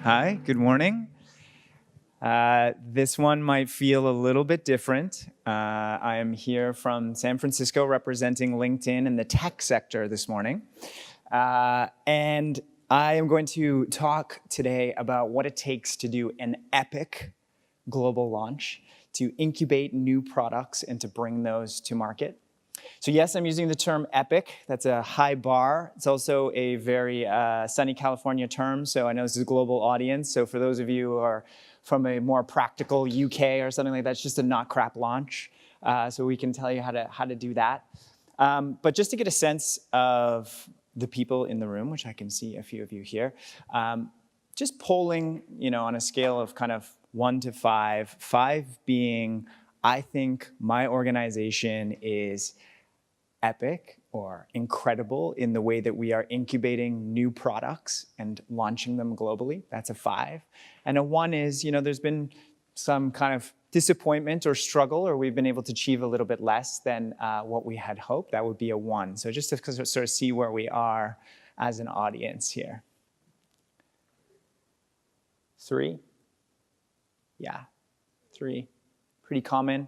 Hi, good morning. This one might feel a little bit different. I am here from San Francisco representing LinkedIn in the tech sector this morning. And I am going to talk today about what it takes to do an epic global launch, to incubate new products and to bring those to market. So yes, I'm using the term epic. That's a high bar. It's also a very sunny California term, so I know this is a global audience. So for those of you who are from a more practical UK or something like that, it's just a not crap launch. So we can tell you how to do that. But just to get a sense of the people in the room, which I can see a few of you here, just polling, on a scale of kind of 1 to 5, 5 being, I think my organization is epic or incredible in the way that we are incubating new products and launching them globally. That's a 5. And a 1 is, there's been some kind of disappointment or struggle, or we've been able to achieve a little bit less than what we had hoped. That would be a 1. So just to sort of see where we are as an audience here. 3? Yeah, 3. Pretty common.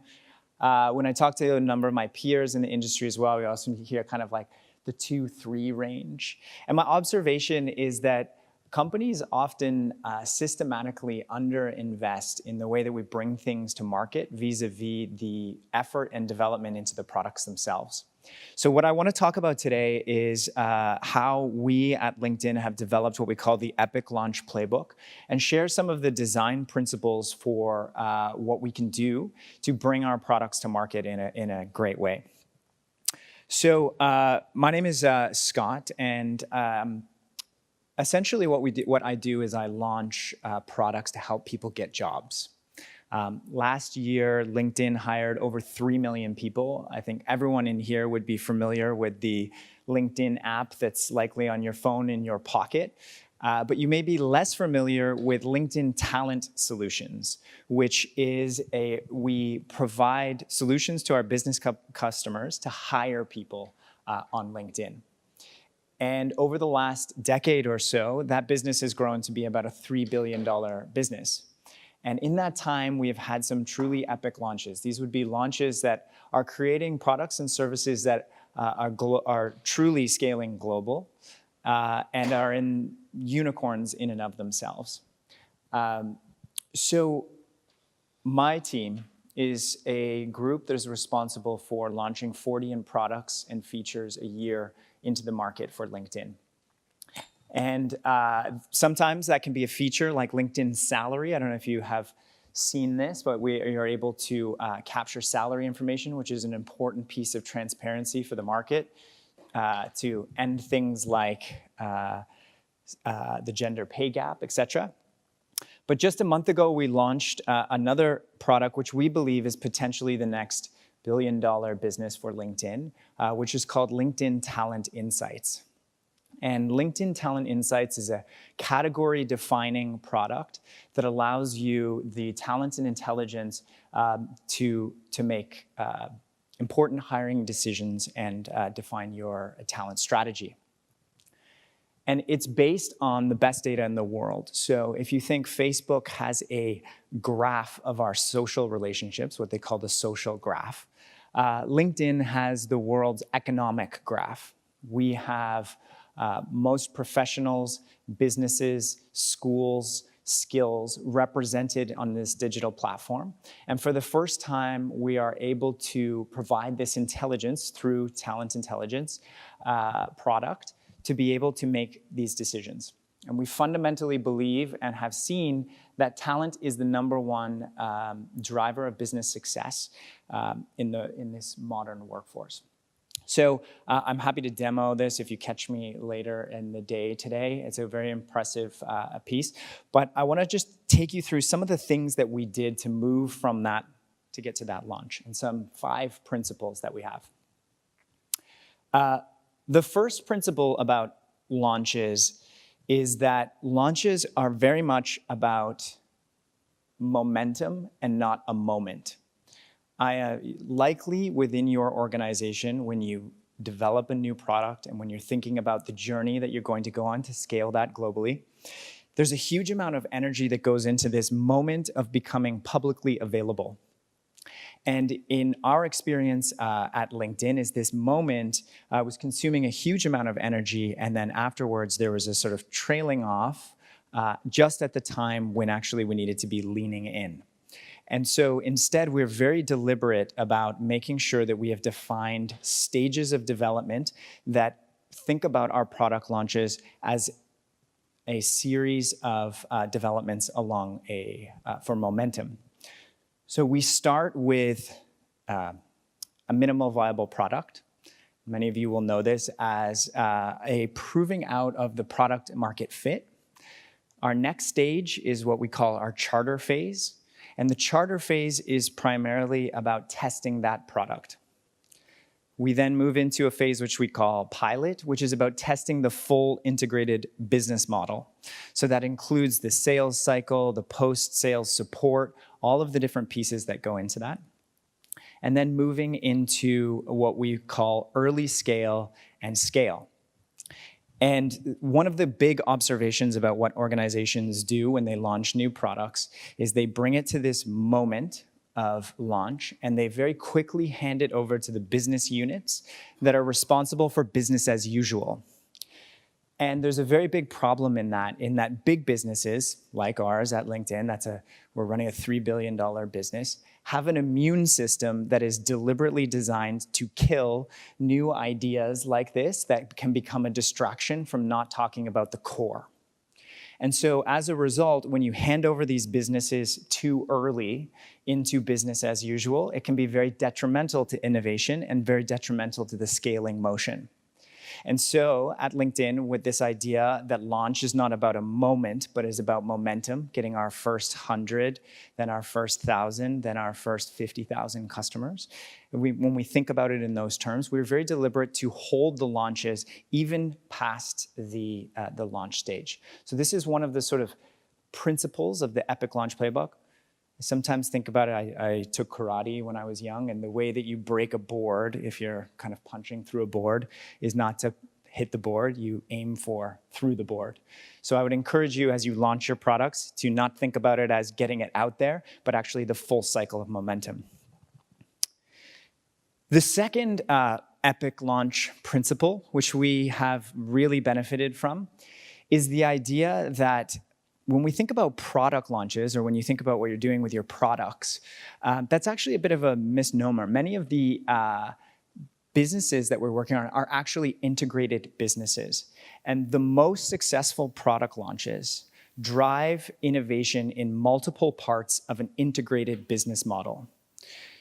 When I talk to a number of my peers in the industry as well, we also hear kind of like the 2-3 range. And my observation is that companies often systematically underinvest in the way that we bring things to market vis-a-vis the effort and development into the products themselves. So what I want to talk about today is how we at LinkedIn have developed what we call the Epic Launch Playbook and share some of the design principles for what we can do to bring our products to market in a great way. So my name is Scott, and essentially what I do is I launch products to help people get jobs. Last year, LinkedIn hired over 3 million people. I think everyone in here would be familiar with the LinkedIn app that's likely on your phone in your pocket. But you may be less familiar with LinkedIn Talent Solutions, which is we provide solutions to our business customers to hire people on LinkedIn. And over the last decade or so, that business has grown to be about a $3 billion business. And in that time, we have had some truly epic launches. These would be launches that are creating products and services that are truly scaling global and are in unicorns in and of themselves. So my team is a group that is responsible for launching 40 products and features a year into the market for LinkedIn. And sometimes that can be a feature like LinkedIn Salary. I don't know if you have seen this, but we are able to capture salary information, which is an important piece of transparency for the market to end things like the gender pay gap, et cetera. But just a month ago, we launched another product, which we believe is potentially the next billion-dollar business for LinkedIn, which is called LinkedIn Talent Insights. And LinkedIn Talent Insights is a category-defining product that allows you the talent and intelligence to make important hiring decisions and define your talent strategy. And it's based on the best data in the world. So if you think Facebook has a graph of our social relationships, what they call the social graph, LinkedIn has the world's economic graph. We have most professionals, businesses, schools, skills represented on this digital platform. And for the first time, we are able to provide this intelligence through Talent Intelligence product to be able to make these decisions. And we fundamentally believe and have seen that talent is the #1 driver of business success in this modern workforce. So I'm happy to demo this if you catch me later in the day today. It's a very impressive piece. But I want to just take you through some of the things that we did to move from that to get to that launch and some 5 principles that we have. The first principle about launches is that launches are very much about momentum and not a moment. Likely within your organization, when you develop a new product and when you're thinking about the journey that you're going to go on to scale that globally, there's a huge amount of energy that goes into this moment of becoming publicly available. And in our experience at LinkedIn is this moment was consuming a huge amount of energy, and then afterwards there was a sort of trailing off just at the time when actually we needed to be leaning in. And so instead, we're very deliberate about making sure that we have defined stages of development that think about our product launches as a series of developments along for momentum. So we start with a minimal viable product. Many of you will know this as a proving out of the product market fit. Our next stage is what we call our charter phase. And the charter phase is primarily about testing that product. We then move into a phase which we call pilot, which is about testing the full integrated business model. So that includes the sales cycle, the post-sales support, all of the different pieces that go into that. And then moving into what we call early scale and scale. And one of the big observations about what organizations do when they launch new products is they bring it to this moment of launch, and they very quickly hand it over to the business units that are responsible for business as usual. And there's a very big problem in that big businesses like ours at LinkedIn, we're running a $3 billion business, have an immune system that is deliberately designed to kill new ideas like this that can become a distraction from not talking about the core. And so as a result, when you hand over these businesses too early into business as usual, it can be very detrimental to innovation and very detrimental to the scaling motion. And so at LinkedIn, with this idea that launch is not about a moment, but is about momentum, getting our first 100, then our first 1,000, then our first 50,000 customers. When we think about it in those terms, we're very deliberate to hold the launches even past the launch stage. So this is one of the sort of principles of the Epic Launch Playbook. I sometimes think about it, I took karate when I was young, and the way that you break a board, if you're kind of punching through a board, is not to hit the board, you aim for through the board. So I would encourage you as you launch your products to not think about it as getting it out there, but actually the full cycle of momentum. The second Epic launch principle, which we have really benefited from, is the idea that when we think about product launches, or when you think about what you're doing with your products, that's actually a bit of a misnomer. Many of the businesses that we're working on are actually integrated businesses. And the most successful product launches drive innovation in multiple parts of an integrated business model.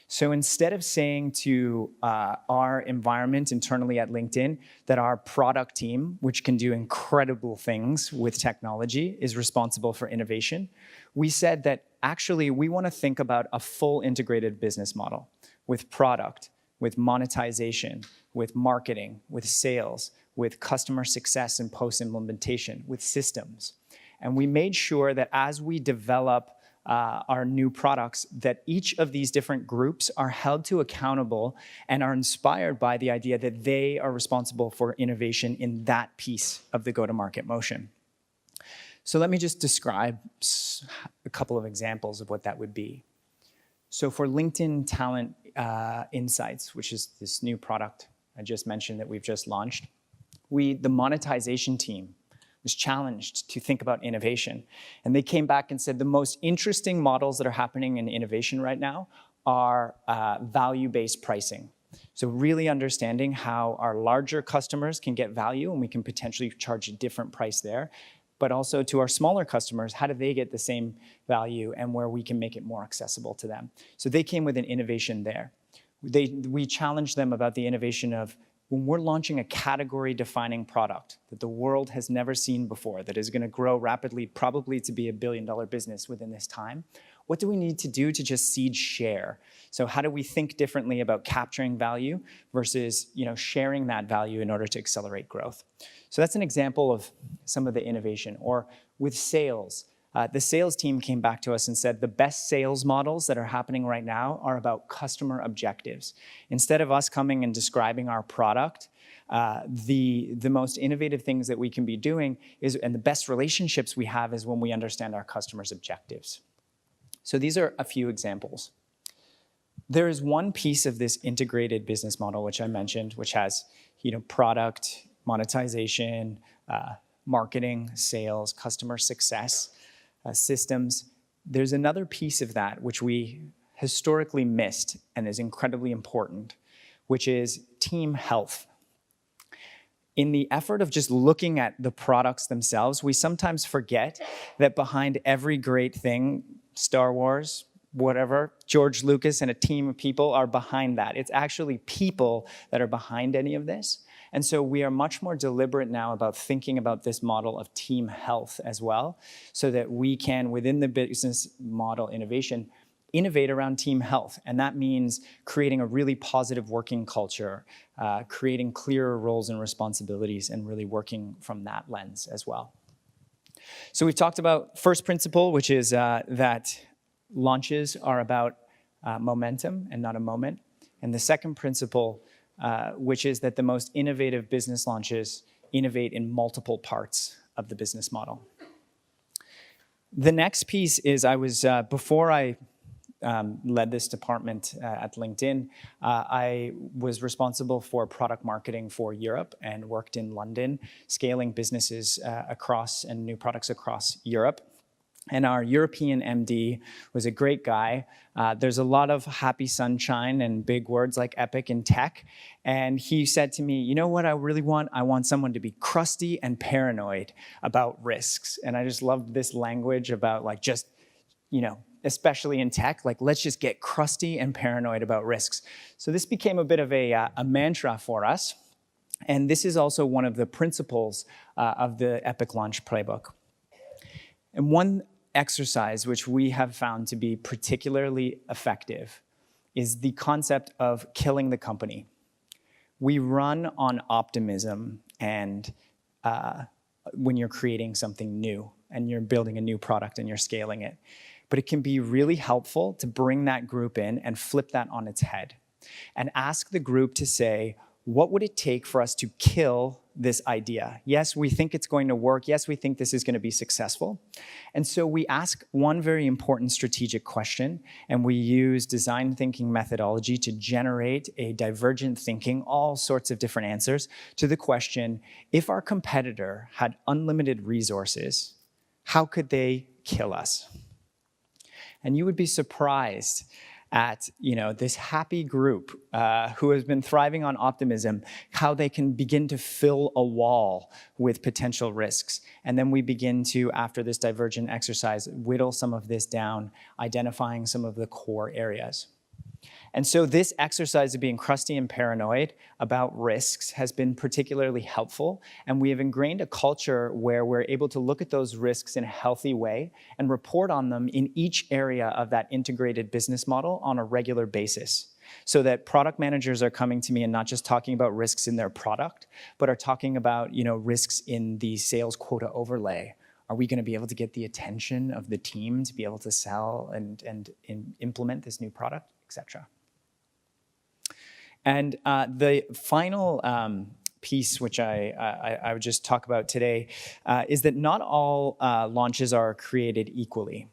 So instead of saying to our environment internally at LinkedIn that our product team, which can do incredible things with technology, is responsible for innovation, we said that actually we want to think about a full integrated business model with product, with monetization, with marketing, with sales, with customer success and post-implementation, with systems. And we made sure that as we develop our new products, that each of these different groups are held to accountable and are inspired by the idea that they are responsible for innovation in that piece of the go-to-market motion. So let me just describe a couple of examples of what that would be. So for LinkedIn Talent Insights, which is this new product I just mentioned that we've just launched, the monetization team was challenged to think about innovation. And they came back and said the most interesting models that are happening in innovation right now are value-based pricing. So really understanding how our larger customers can get value, and we can potentially charge a different price there. But also to our smaller customers, how do they get the same value and where we can make it more accessible to them? So they came with an innovation there. We challenged them about the innovation of when we're launching a category-defining product that the world has never seen before, that is going to grow rapidly, probably to be $1 billion business within this time, what do we need to do to just seed share? So how do we think differently about capturing value versus sharing that value in order to accelerate growth? So that's an example of some of the innovation. Or with sales, the sales team came back to us and said the best sales models that are happening right now are about customer objectives. Instead of us coming and describing our product, the most innovative things that we can be doing is, and the best relationships we have is when we understand our customers' objectives. So these are a few examples. There is one piece of this integrated business model, which I mentioned, which has product, monetization, marketing, sales, customer success, systems. There's another piece of that which we historically missed and is incredibly important, which is team health. In the effort of just looking at the products themselves, we sometimes forget that behind every great thing, Star Wars, whatever, George Lucas and a team of people are behind that. It's actually people that are behind any of this. And so we are much more deliberate now about thinking about this model of team health as well, so that we can, within the business model innovation, innovate around team health. And that means creating a really positive working culture, creating clearer roles and responsibilities, and really working from that lens as well. So we've talked about first principle, which is that launches are about momentum and not a moment. And the second principle, which is that the most innovative business launches innovate in multiple parts of the business model. The next piece is before I led this department at LinkedIn, I was responsible for product marketing for Europe and worked in London, scaling businesses across and new products across Europe. And our European MD was a great guy. There's a lot of happy sunshine and big words like epic in tech. And he said to me, you know what I really want? I want someone to be crusty and paranoid about risks. And I just loved this language about especially in tech, let's just get crusty and paranoid about risks. So this became a bit of a mantra for us. And this is also one of the principles of the Epic Launch Playbook. And one exercise which we have found to be particularly effective is the concept of killing the company. We run on optimism and when you're creating something new and you're building a new product and you're scaling it. But it can be really helpful to bring that group in and flip that on its head and ask the group to say, what would it take for us to kill this idea? Yes, we think it's going to work. Yes, we think this is going to be successful. And so we ask one very important strategic question, and we use design thinking methodology to generate a divergent thinking, all sorts of different answers to the question, if our competitor had unlimited resources, how could they kill us? And you would be surprised at this happy group who has been thriving on optimism, how they can begin to fill a wall with potential risks. And then we begin to, after this divergent exercise, whittle some of this down, identifying some of the core areas. And so this exercise of being crusty and paranoid about risks has been particularly helpful. And we have ingrained a culture where we're able to look at those risks in a healthy way and report on them in each area of that integrated business model on a regular basis. So that product managers are coming to me and not just talking about risks in their product, but are talking about risks in the sales quota overlay. Are we going to be able to get the attention of the team to be able to sell and implement this new product, etc.? And the final piece, which I would just talk about today, is that not all launches are created equally.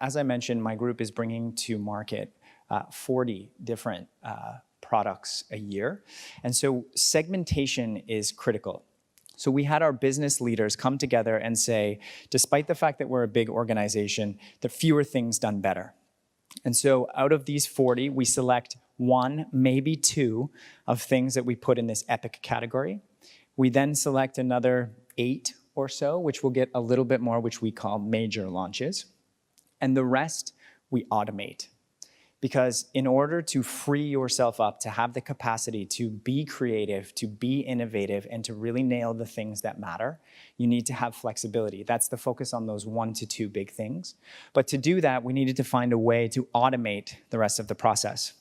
As I mentioned, my group is bringing to market 40 different products a year. And so segmentation is critical. So we had our business leaders come together and say, despite the fact that we're a big organization, there are fewer things done better. And so out of these 40, we select 1, maybe 2 of things that we put in this epic category. We then select another 8 or so, which will get a little bit more, which we call major launches. And the rest we automate. Because in order to free yourself up, to have the capacity to be creative, to be innovative, and to really nail the things that matter, you need to have flexibility. That's the focus on those 1 to 2 big things. But to do that, we needed to find a way to automate the rest of the process.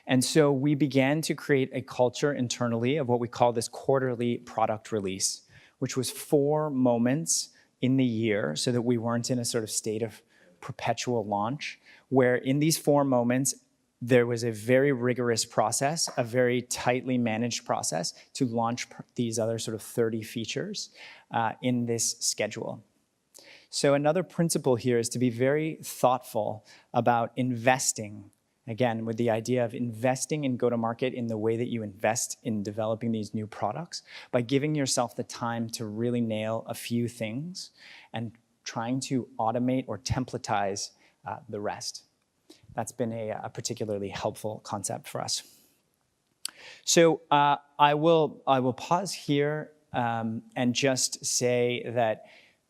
And so we began to create a culture internally of what we call this quarterly product release, which was 4 moments in the year so that we weren't in a sort of state of perpetual launch, where in these 4 moments, there was a very rigorous process, a very tightly managed process to launch these other sort of 30 features in this schedule. So another principle here is to be very thoughtful about investing, again, with the idea of investing in go-to-market in the way that you invest in developing these new products, by giving yourself the time to really nail a few things and trying to automate or templatize the rest. That's been a particularly helpful concept for us. So I will pause here and just say that,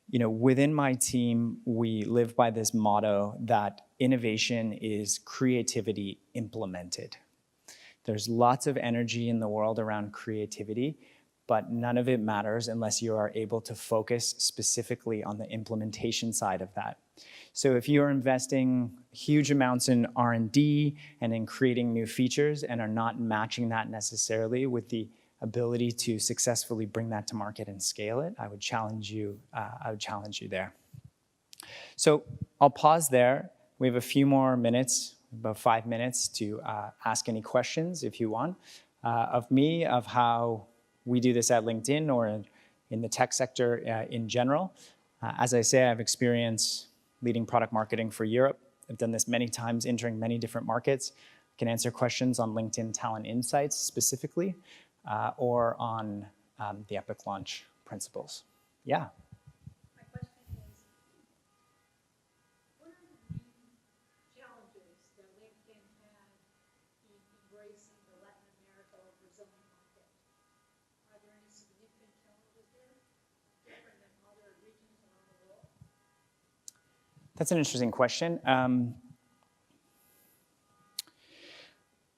you know, within my team, we live by this motto that innovation is creativity implemented. There's lots of energy in the world around creativity, but none of it matters unless you are able to focus specifically on the implementation side of that. So if you're investing huge amounts in R&D and in creating new features and are not matching that necessarily with the ability to successfully bring that to market and scale it, I would challenge you there. So I'll pause there. We have a few more minutes, about 5 minutes, to ask any questions if you want of me, of how we do this at LinkedIn or in the tech sector in general. As I say, I have experience leading product marketing for Europe. I've done this many times, entering many different markets. I can answer questions on LinkedIn Talent Insights specifically, or on the Epic launch principles. Yeah. My question is, what are the main challenges that LinkedIn had in embracing the Latin America or Brazilian market? Are there any significant challenges there, different than other regions around the world? That's an interesting question.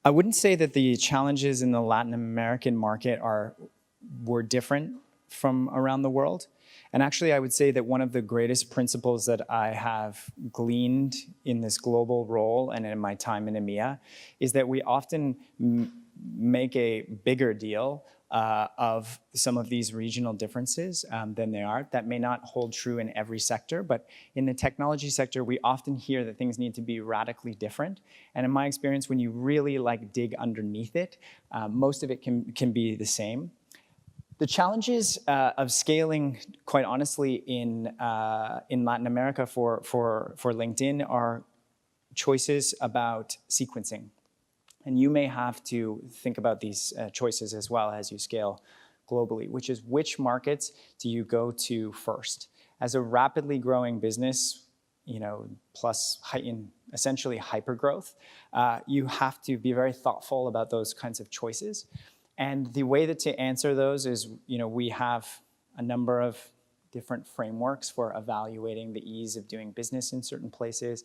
I wouldn't say that the challenges in the Latin American market were different from around the world. And actually, I would say that one of the greatest principles that I have gleaned in this global role and in my time in EMEA is that we often make a bigger deal of some of these regional differences than they are. That may not hold true in every sector, but in the technology sector, we often hear that things need to be radically different. And in my experience, when you really dig underneath it, most of it can be the same. The challenges of scaling, quite honestly, in Latin America for LinkedIn are choices about sequencing. And you may have to think about these choices as well as you scale globally, which is which markets do you go to first? As a rapidly growing business, plus essentially hypergrowth, you have to be very thoughtful about those kinds of choices. And the way that to answer those is, we have a number of different frameworks for evaluating the ease of doing business in certain places.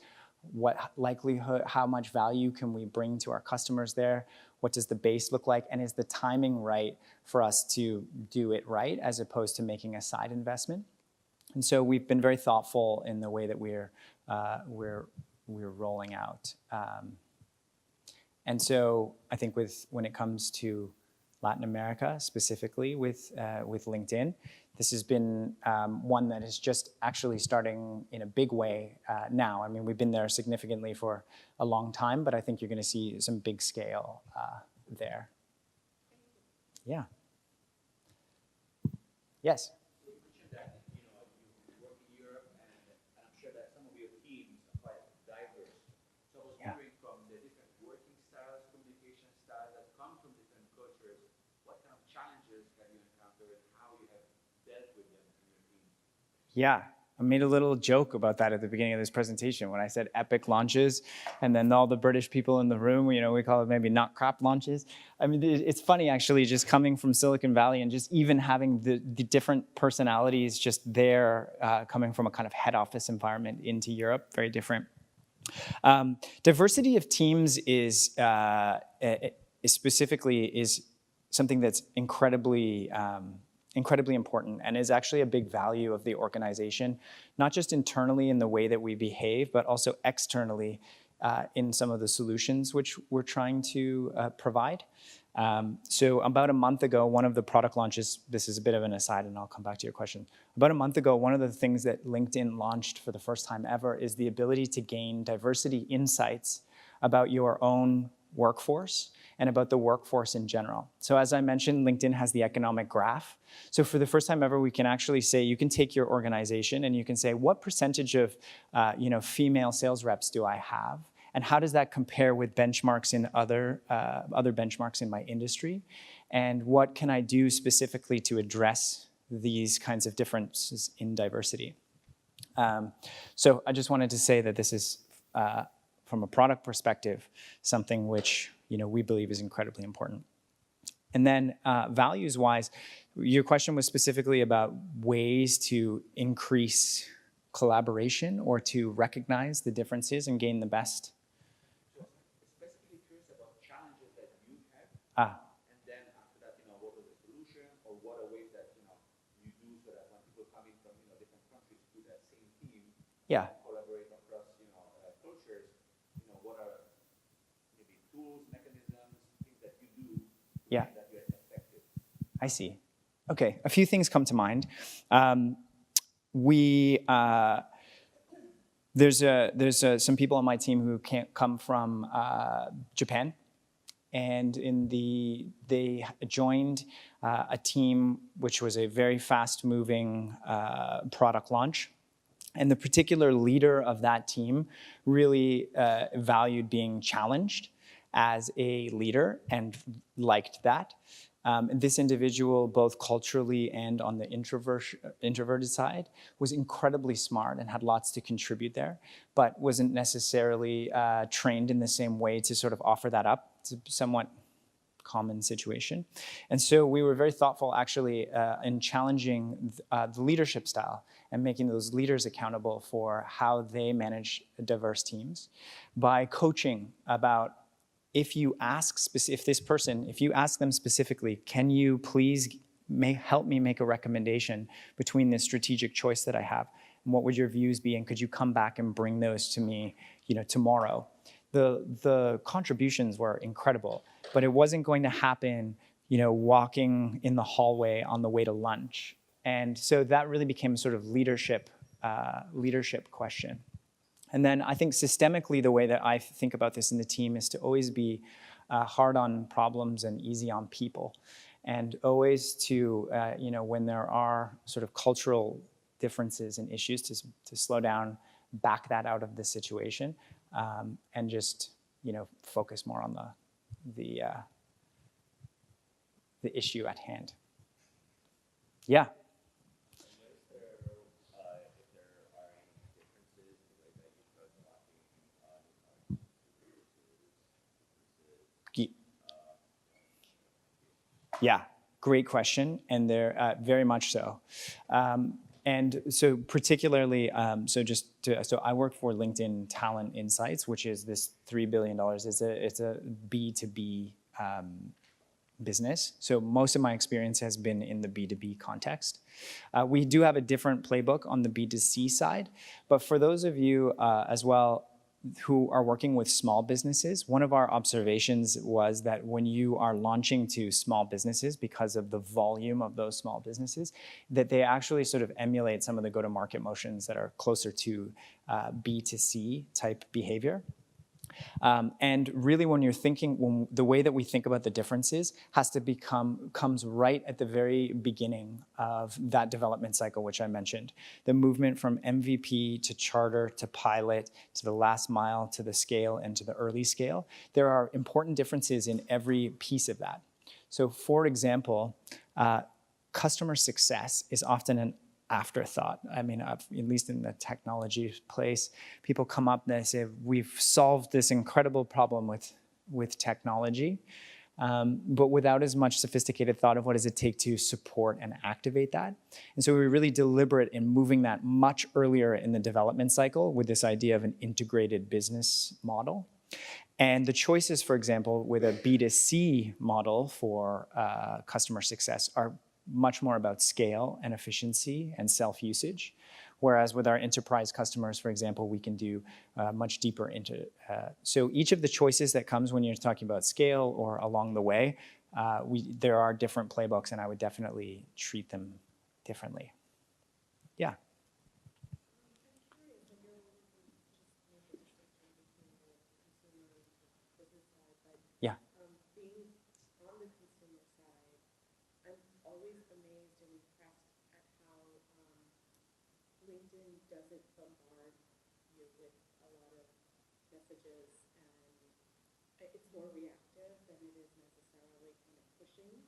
What likelihood, how much value can we bring to our customers there? What does the base look like? And is the timing right for us to do it right as opposed to making a side investment? And so we've been very thoughtful in the way that we're rolling out. And so I think when it comes to Latin America, specifically with LinkedIn, this has been one that is just actually starting in a big way now. I mean, we've been there significantly for a long time, but I think you're going to see some big scale there. Yeah. Yes? You mentioned that you work in Europe, and I'm sure that some of your teams are quite diverse. So I was wondering, from the different working styles, communication styles that come from different cultures, what kind of challenges have you encountered, and how you have dealt with them in your team? Yeah, I made a little joke about that at the beginning of this presentation when I said epic launches, and then all the British people in the room, we call it maybe not crap launches. I mean, it's funny actually, just coming from Silicon Valley and just even having the different personalities just there, coming from a kind of head office environment into Europe, very different. Diversity of teams is something that's incredibly important and is actually a big value of the organization, not just internally in the way that we behave, but also externally in some of the solutions which we're trying to provide. So about a month ago, one of the product launches, this is a bit of an aside and I'll come back to your question. About a month ago, one of the things that LinkedIn launched for the first time ever is the ability to gain diversity insights about your own workforce and about the workforce in general. So as I mentioned, LinkedIn has the economic graph. So for the first time ever, we can actually say, you can take your organization and you can say, what percentage of female sales reps do I have? And how does that compare with benchmarks in other benchmarks in my industry? And what can I do specifically to address these kinds of differences in diversity? So I just wanted to say that this is, from a product perspective, something which we believe is incredibly important. And then values-wise, your question was specifically about ways to increase collaboration or to recognize the differences and gain the best. Specifically curious about challenges that you have, and then after that, what was the solution, or what are ways that you do so that when people coming from different countries to that same team, collaborate across cultures, what are maybe tools, mechanisms, things that you do that you're effective. I see. Okay, a few things come to mind. There's some people on my team who can't come from Japan, and they joined a team which was a very fast-moving product launch. And the particular leader of that team really valued being challenged as a leader and liked that. This individual, both culturally and on the introverted side, was incredibly smart and had lots to contribute there, but wasn't necessarily trained in the same way to sort of offer that up. It's a somewhat common situation. And so we were very thoughtful, actually, in challenging the leadership style and making those leaders accountable for how they manage diverse teams by coaching about, if you ask them specifically, can you please help me make a recommendation between this strategic choice that I have, and what would your views be, and could you come back and bring those to me, tomorrow? The contributions were incredible, but it wasn't going to happen, walking in the hallway on the way to lunch. And so that really became a sort of leadership question. And then I think systemically, the way that I think about this in the team is to always be hard on problems and easy on people. And always to, when there are sort of cultural differences and issues, to slow down, back that out of the situation, and just, focus more on the issue at hand. Yeah. Yeah, great question, and they're very much so. And so particularly, so I work for LinkedIn Talent Insights, which is this $3 billion. It's a B2B business. So most of my experience has been in the B2B context. We do have a different playbook on the B2C side, but for those of you as well who are working with small businesses, one of our observations was that when you are launching to small businesses, because of the volume of those small businesses, that they actually sort of emulate some of the go-to-market motions that are closer to B2C type behavior. And really, when you're thinking, the way that we think about the differences comes right at the very beginning of that development cycle, which I mentioned. The movement from MVP to charter to pilot to the last mile to the scale and to the early scale. There are important differences in every piece of that. So for example, customer success is often an afterthought. I mean, at least in the technology place, people come up and they say, we've solved this incredible problem with technology, but without as much sophisticated thought of what does it take to support and activate that. And so we're really deliberate in moving that much earlier in the development cycle with this idea of an integrated business model. And the choices, for example, with a B2C model for customer success are much more about scale and efficiency and self-usage. Whereas with our enterprise customers, for example, we can do much deeper into. So each of the choices that comes when you're talking about scale or along the way there are different playbooks, and I would definitely treat them differently. Yeah. Yeah. Being on the consumer side, I'm always amazed and impressed at how LinkedIn doesn't bombard you with a lot of messages, and it's more reactive than it is necessarily kind of pushing.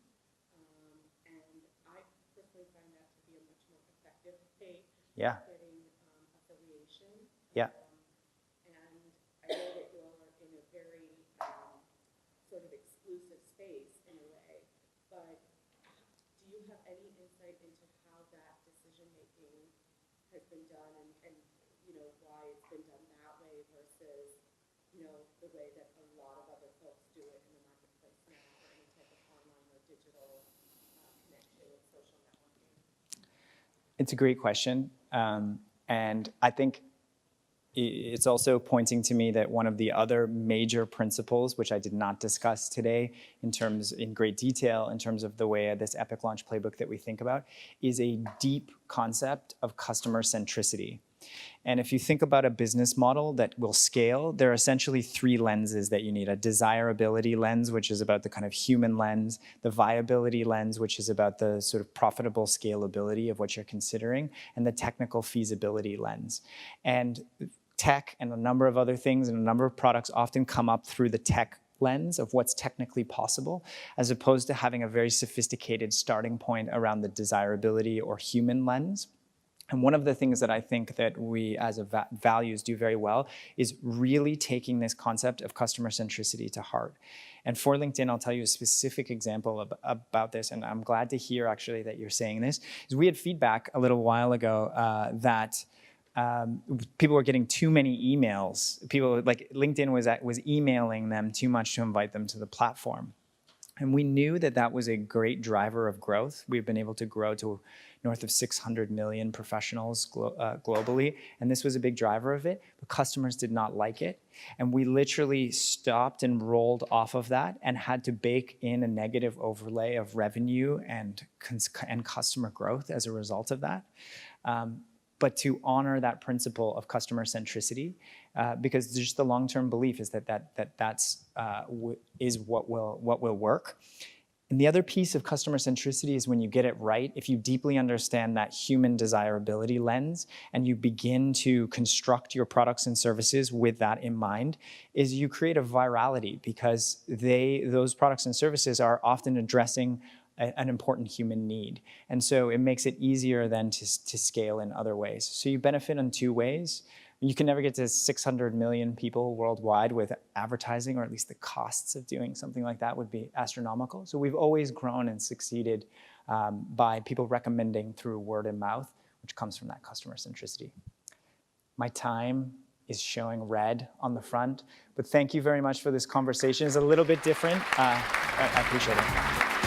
And I personally find that to be a much more effective way Yeah. of getting affiliation. Yeah. And I know that you all are in a very sort of exclusive space in a way, but do you have any insight into how that decision-making has been done and why it's been done that way versus, the way that a lot of other folks do it in the marketplace now, or any type of online or digital connection with social networking? It's a great question. And I think it's also pointing to me that one of the other major principles, which I did not discuss today in great detail in terms of the way this Epic Launch playbook that we think about, is a deep concept of customer centricity. And if you think about a business model that will scale, there are essentially three lenses that you need. A desirability lens, which is about the kind of human lens, the viability lens, which is about the sort of profitable scalability of what you're considering, and the technical feasibility lens. And tech and a number of other things and a number of products often come up through the tech lens of what's technically possible, as opposed to having a very sophisticated starting point around the desirability or human lens. And one of the things that I think that we as values do very well is really taking this concept of customer centricity to heart. And for LinkedIn, I'll tell you a specific example about this, and I'm glad to hear actually that you're saying this, is we had feedback a little while ago that people were getting too many emails. People, like LinkedIn was emailing them too much to invite them to the platform. And we knew that that was a great driver of growth. We've been able to grow to north of 600 million professionals globally, and this was a big driver of it, but customers did not like it. And we literally stopped and rolled off of that and had to bake in a negative overlay of revenue and customer growth as a result of that. But to honor that principle of customer centricity, because just the long-term belief is that's what will work. And the other piece of customer centricity is when you get it right, if you deeply understand that human desirability lens and you begin to construct your products and services with that in mind, is you create a virality because those products and services are often addressing an important human need. And so it makes it easier then to scale in other ways. So you benefit in two ways. You can never get to 600 million people worldwide with advertising, or at least the costs of doing something like that would be astronomical. So we've always grown and succeeded by people recommending through word of mouth, which comes from that customer centricity. My time is showing red on the front, but thank you very much for this conversation. It's a little bit different. I appreciate it.